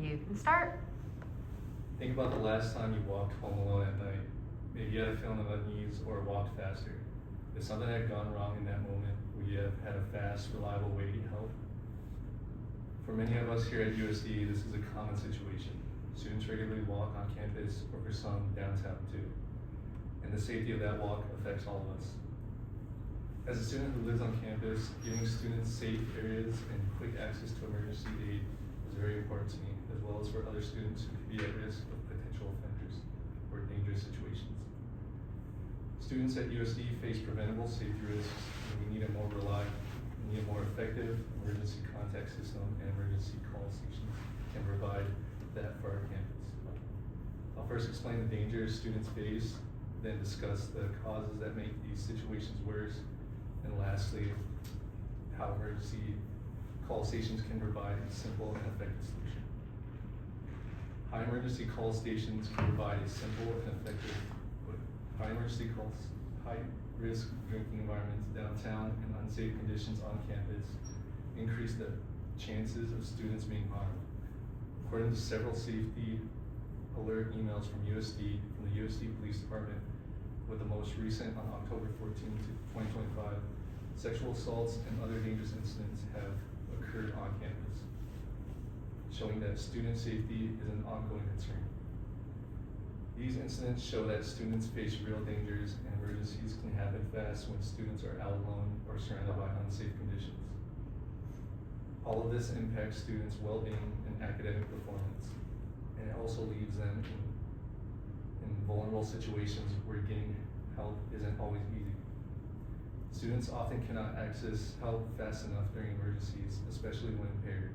You can start. Think about the last time you walked home alone at night. Maybe you had a feeling of unease or walked faster. If something had gone wrong in that moment, would you have had a fast, reliable way to get help? For many of us here at USD, this is a common situation. Students regularly walk on campus, or for some, downtown too. And the safety of that walk affects all of us. As a student who lives on campus, giving students safe areas and quick access to emergency aid is very important to me, as well as for other students who could be at risk of potential offenders or dangerous situations. Students at USD face preventable safety risks, and we need a more effective emergency contact system, and emergency call stations can provide that for our campus. I'll first explain the dangers students face, then discuss the causes that make these situations worse, and lastly, how emergency call stations can provide a simple and effective solution. High emergency call stations can provide a simple and effective high risk drinking environments downtown and unsafe conditions on campus increase the chances of students being harmed. According to several safety alert emails from the USD Police Department, with the most recent on October 14, 2025, sexual assaults and other dangerous incidents have occurred on campus, showing that student safety is an ongoing concern. These incidents show that students face real dangers, and emergencies can happen fast when students are out alone or surrounded by unsafe conditions. All of this impacts students' well-being and academic performance, and it also leaves them in vulnerable situations where getting help isn't always easy. Students often cannot access help fast enough during emergencies, especially when impaired.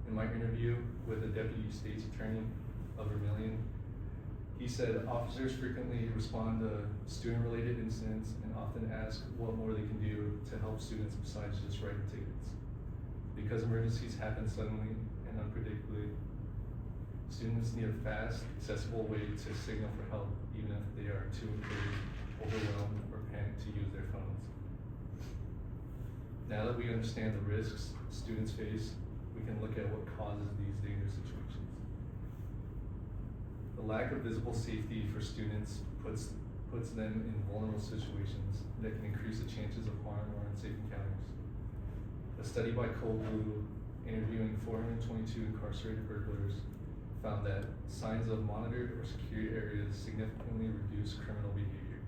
In my interview with the Deputy State's Attorney of Vermilion, he said officers frequently respond to student-related incidents and often ask what more they can do to help students besides just writing tickets. Because emergencies happen suddenly and unpredictably, students need a fast, accessible way to signal for help, even if they are too impaired, overwhelmed, or panicked to use their phones. Now that we understand the risks students face, we can look at what causes these dangerous situations. The lack of visible safety for students puts them in vulnerable situations that can increase the chances of harm or unsafe encounters. A study by Cold Blue, interviewing 422 incarcerated burglars, found that signs of monitored or secured areas significantly reduce criminal behavior.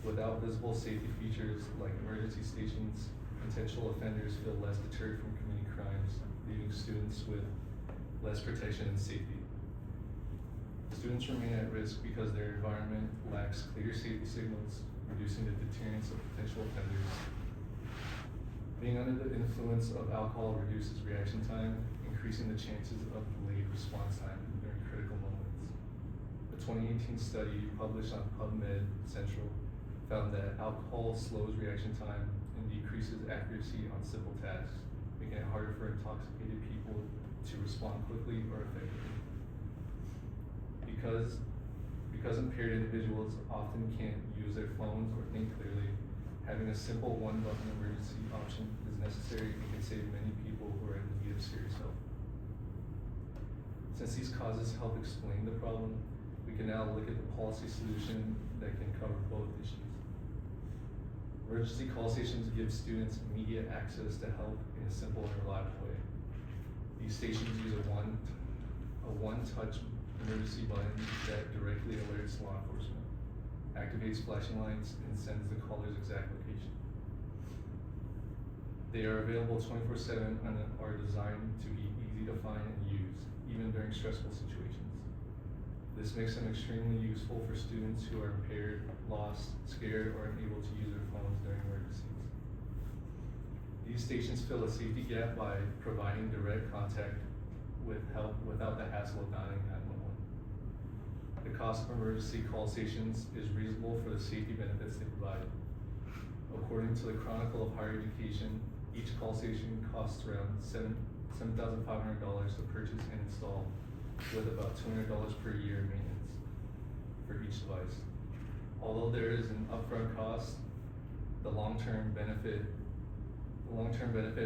Without visible safety features like emergency stations, potential offenders feel less deterred from committing crimes, leaving students with less protection and safety. Students remain at risk because their environment lacks clear safety signals, reducing the deterrence of potential offenders. Being under the influence of alcohol reduces reaction time, increasing the chances of delayed response time during critical moments. A 2018 study published on PubMed Central found that alcohol slows reaction time and decreases accuracy on simple tasks, making it harder for intoxicated people to respond quickly or effectively. Because impaired individuals often can't use their phones or think clearly, having a simple one-button emergency option is necessary and can save many people who are in need of serious help. Since these causes help explain the problem, we can now look at the policy solution that can cover both issues. Emergency call stations give students immediate access to help in a simple and reliable way. These stations use a one-touch emergency button that directly alerts law enforcement, activates flashing lights, and sends the caller's exact location. They are available 24/7 and are designed to be easy to find and use, even during stressful situations. This makes them extremely useful for students who are impaired, lost, scared, or unable to use their phones during emergencies. These stations fill a safety gap by providing direct contact with help without the hassle of dialing 911. The cost of emergency call stations is reasonable for the safety benefits they provide. According to the Chronicle of Higher Education, each call station costs around $7,500 to purchase and install, with about $200 per year in maintenance for each device. Although there is an upfront cost, the long-term benefit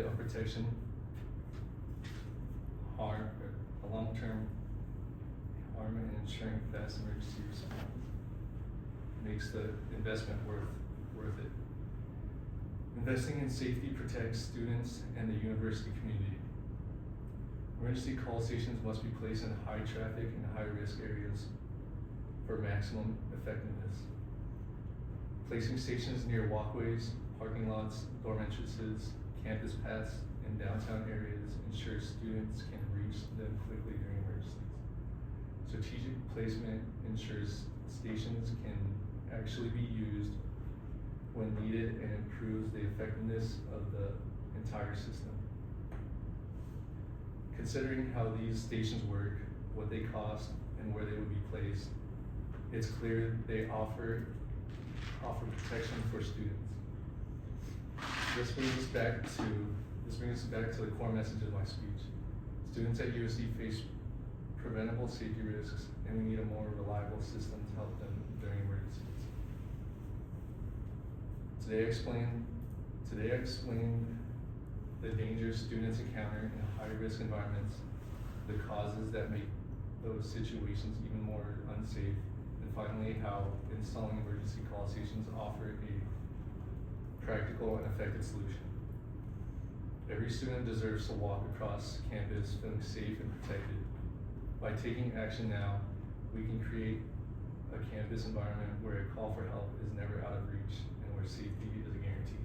of protection, long-term harm and ensuring fast emergency response makes the investment worth it. Investing in safety protects students and the university community. Emergency call stations must be placed in high traffic and high risk areas for maximum effectiveness. Placing stations near walkways, parking lots, dorm entrances, campus paths, and downtown areas ensures students can reach them quickly during emergencies. Strategic placement ensures stations can actually be used when needed and improves the effectiveness of the entire system. Considering how these stations work, what they cost, and where they would be placed, it's clear they offer protection for students. This brings us back to the core message of my speech. Students at USD face preventable safety risks, and we need a more reliable system to help them during emergencies. Today I explained the dangers students encounter in high-risk environments, the causes that make those situations even more unsafe, and finally how installing emergency call stations offer a practical and effective solution. Every student deserves to walk across campus feeling safe and protected. By taking action now, we can create a campus environment where a call for help is never out of reach and where safety is a guarantee.